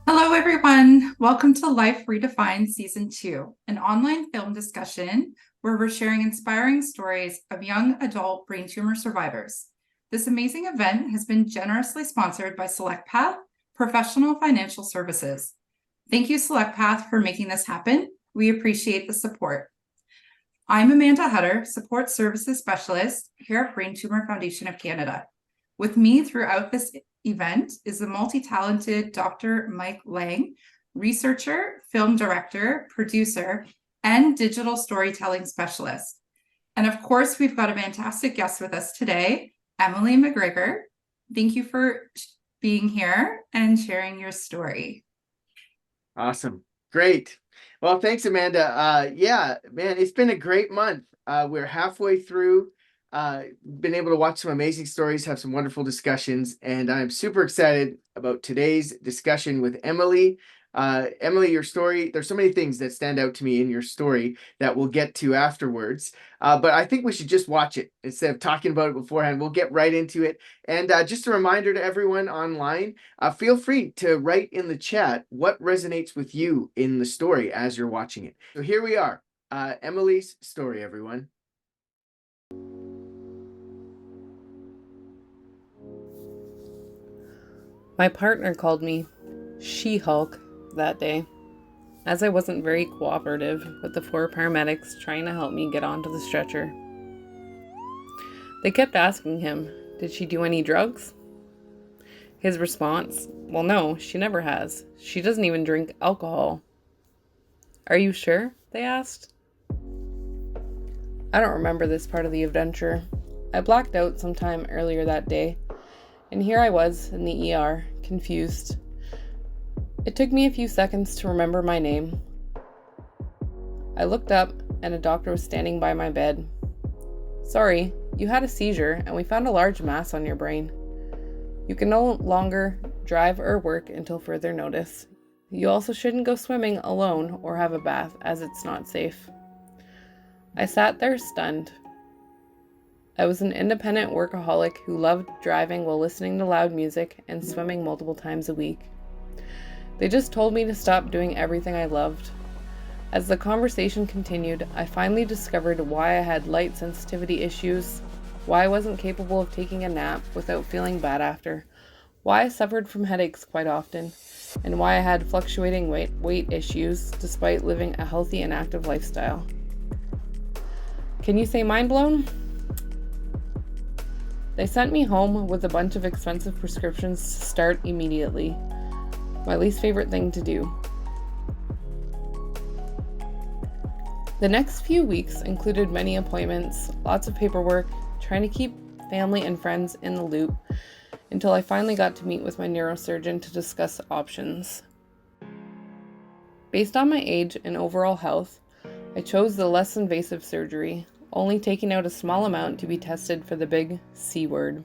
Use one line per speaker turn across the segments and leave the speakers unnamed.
Hello, everyone. Welcome to Life Redefined Season 2, an online film discussion where we're sharing inspiring stories of young adult brain tumor survivors. This amazing event has been generously sponsored by Selectpath Professional Financial Services. Thank you, Selectpath, for making this happen. We appreciate the support. I'm Amanda Hutter, Support Services Specialist here at Brain Tumor Foundation of Canada. With me throughout this event is the multi-talented Dr. Mike Lang, researcher, film director, producer, and digital storytelling specialist. And of course, we've got a fantastic guest with us today, Emily McGregor. Thank you for being here and sharing your story.
Awesome. Great. Well, thanks, Amanda. Yeah, man, it's been a great month. We're halfway through. Been able to watch some amazing stories, have some wonderful discussions, and I'm super excited about today's discussion with Emily. Emily, your story, there's so many things that stand out to me in your story that we'll get to afterwards. But I think we should just watch it instead of talking about it beforehand. We'll get right into it. And just a reminder to everyone online, feel free to write in the chat what resonates with you in the story as you're watching it. So here we are, Emily's story, everyone.
My partner called me She-Hulk that day, as I wasn't very cooperative with the 4 paramedics trying to help me get onto the stretcher. They kept asking him, did she do any drugs? His response, well, no, she never has. She doesn't even drink alcohol. Are you sure? They asked. I don't remember this part of the adventure. I blacked out sometime earlier that day, and here I was in the ER, confused. It took me a few seconds to remember my name. I looked up, and a doctor was standing by my bed. Sorry, you had a seizure, and we found a large mass on your brain. You can no longer drive or work until further notice. You also shouldn't go swimming alone or have a bath, as it's not safe. I sat there stunned. I was an independent workaholic who loved driving while listening to loud music and swimming multiple times a week. They just told me to stop doing everything I loved. As the conversation continued, I finally discovered why I had light sensitivity issues, why I wasn't capable of taking a nap without feeling bad after, why I suffered from headaches quite often, and why I had fluctuating weight issues despite living a healthy and active lifestyle. Can you say mind blown? They sent me home with a bunch of expensive prescriptions to start immediately. My least favorite thing to do. The next few weeks included many appointments, lots of paperwork, trying to keep family and friends in the loop, until I finally got to meet with my neurosurgeon to discuss options. Based on my age and overall health, I chose the less invasive surgery, only taking out a small amount to be tested for the big C word.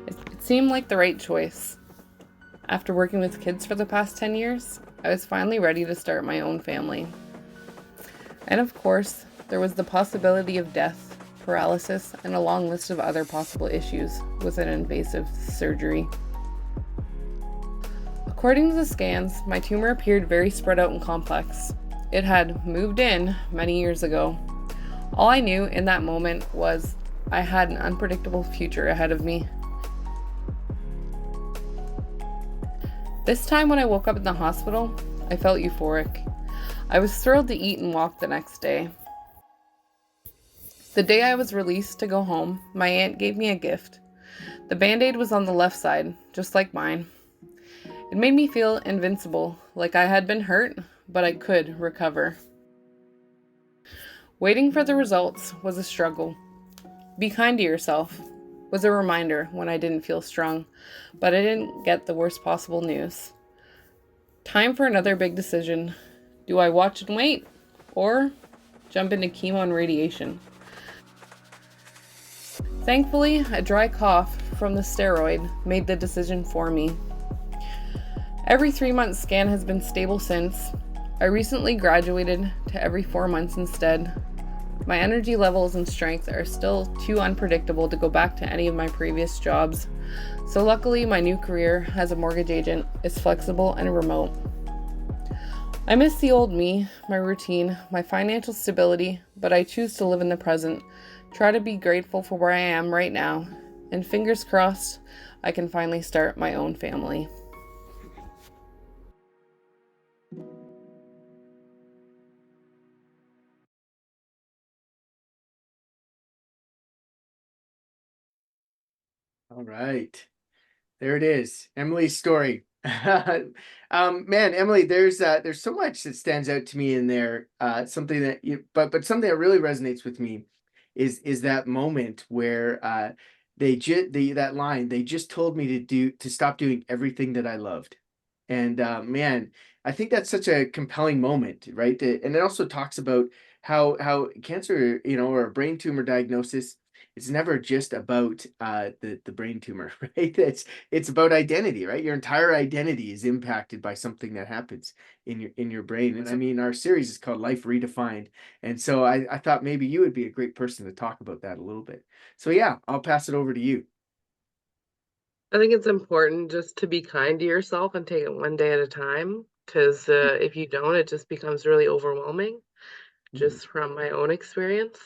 It seemed like the right choice. After working with kids for the past 10 years, I was finally ready to start my own family. And of course, there was the possibility of death, paralysis, and a long list of other possible issues with an invasive surgery. According to the scans, my tumor appeared very spread out and complex. It had moved in many years ago. All I knew in that moment was I had an unpredictable future ahead of me. This time when I woke up in the hospital, I felt euphoric. I was thrilled to eat and walk the next day. The day I was released to go home, my aunt gave me a gift. The Band-Aid was on the left side, just like mine. It made me feel invincible, like I had been hurt, but I could recover. Waiting for the results was a struggle. Be kind to yourself was a reminder when I didn't feel strong, but I didn't get the worst possible news. Time for another big decision. Do I watch and wait, or jump into chemo and radiation? Thankfully, a dry cough from the steroid made the decision for me. Every 3-month scan has been stable since. I recently graduated to every 4 months instead. My energy levels and strength are still too unpredictable to go back to any of my previous jobs. So luckily, my new career as a mortgage agent is flexible and remote. I miss the old me, my routine, my financial stability, but I choose to live in the present, try to be grateful for where I am right now, and fingers crossed, I can finally start my own family.
All right. There it is, Emily's story. Man, Emily, there's so much that stands out to me in there. Something that but something that really resonates with me is that moment where that line, they just told me to stop doing everything that I loved. And man, I think that's such a compelling moment, right? And it also talks about how cancer, or a brain tumor diagnosis, it's never just about the brain tumor, right? It's about identity, right? Your entire identity is impacted by something that happens in your brain. And I mean, our series is called Life Redefined, and so I thought maybe you would be a great person to talk about that a little bit. So yeah, I'll pass it over to you.
I think it's important just to be kind to yourself and take it one day at a time, because if you don't, it just becomes really overwhelming, just from my own experience.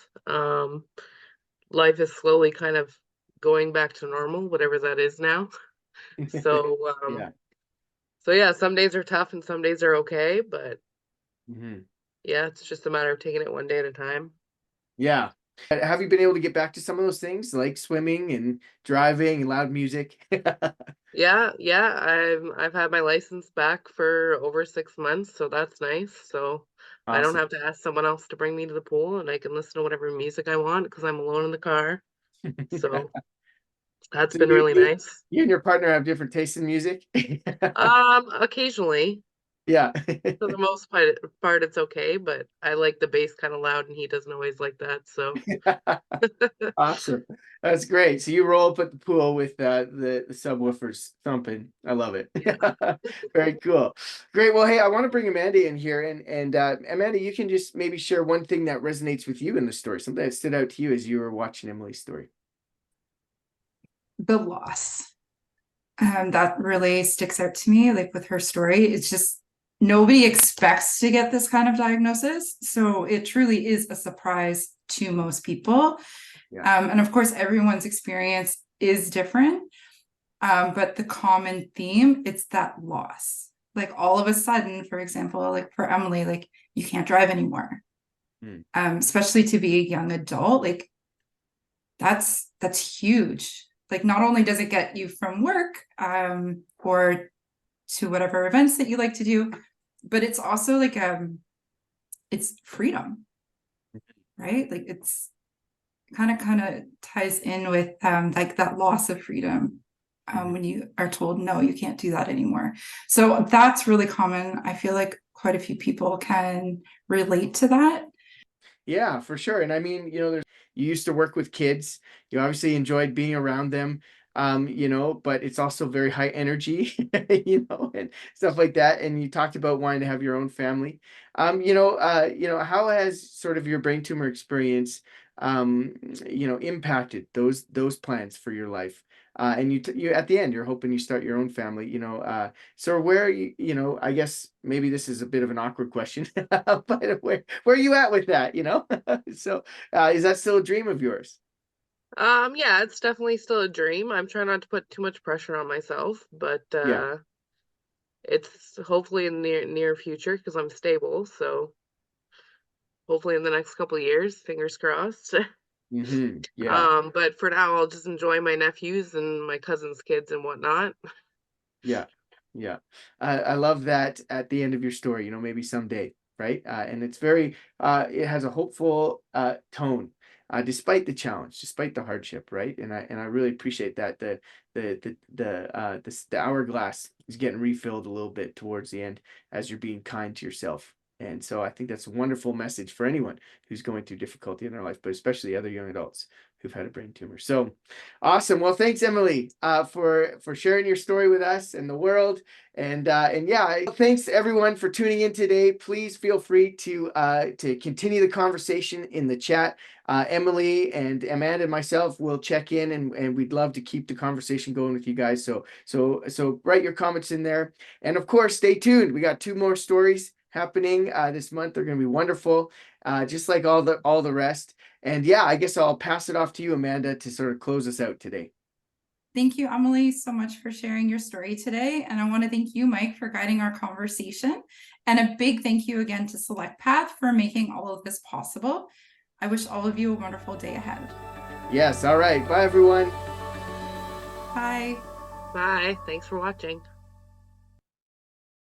Life is slowly kind of going back to normal, whatever that is now. So,
Yeah.
so yeah, some days are tough and some days are okay, but
Mhm.
yeah, it's just a matter of taking it one day at a time.
Yeah. Have you been able to get back to some of those things like swimming and driving and loud music?
Yeah, I've had my license back for over 6 months, so that's nice. So I don't
Awesome.
have to ask someone else to bring me to the pool, and I can listen to whatever music I want because I'm alone in the car. So that's
So
been really nice.
you and your partner have different tastes in music?
Occasionally,
Yeah.
for the most part, it's okay, but I like the bass kind of loud, and he doesn't always like that. So
Awesome. That's great. So you roll up at the pool with the subwoofers thumping. I love it.
yeah.
Very cool. Great. Well, hey, I want to bring Amanda in here, and Amanda, you can just maybe share one thing that resonates with you in the story, something that stood out to you as you were watching Emily's story.
The loss. That really sticks out to me, like with her story. It's just nobody expects to get this kind of diagnosis. So it truly is a surprise to most people.
Yeah.
And of course, everyone's experience is different. But the common theme, it's that loss. Like all of a sudden, for example, like for Emily, like you can't drive anymore.
Mm.
Especially to be a young adult, like that's huge. Like not only does it get you from work or to whatever events that you like to do, but it's also like it's freedom, right? Like it's kind of ties in with like that loss of freedom when you are told no, you can't do that anymore. So that's really common. I feel like quite a few people can relate to that.
Yeah, for sure. And I mean, you used to work with kids. You obviously enjoyed being around them, but it's also very high energy, and stuff like that. And you talked about wanting to have your own family. How has sort of your brain tumor experience, impacted those plans for your life? And you at the end, you're hoping you start your own family, so where I guess maybe this is a bit of an awkward question, but where are you at with that, So is that still a dream of yours?
Yeah, it's definitely still a dream. I'm trying not to put too much pressure on myself, but
Yeah.
it's hopefully in the near future because I'm stable. So hopefully in the next couple of years, fingers crossed.
Yeah.
But for now, I'll just enjoy my nephews and my cousins' kids and whatnot.
Yeah. Yeah. I love that at the end of your story, maybe someday, right? And it's it has a hopeful tone, despite the challenge, despite the hardship, right? And I really appreciate that the hourglass is getting refilled a little bit towards the end as you're being kind to yourself And so I think that's a wonderful message for anyone who's going through difficulty in their life, but especially other young adults who've had a brain tumor. So awesome. Well, thanks, Emily, for sharing your story with us and the world. And yeah, thanks everyone for tuning in today. Please feel free to continue the conversation in the chat. Emily and Amanda and myself will check in, and we'd love to keep the conversation going with you guys. So write your comments in there, and of course, stay tuned. We got 2 more stories happening this month. They're going to be wonderful, just like all the rest. And yeah, I guess I'll pass it off to you, Amanda, to sort of close us out today.
Thank you, Emily, so much for sharing your story today. And I want to thank you, Mike, for guiding our conversation. And a big thank you again to Selectpath for making all of this possible. I wish all of you a wonderful day ahead.
Yes. All right. Bye, everyone.
Bye.
Bye. Thanks for watching.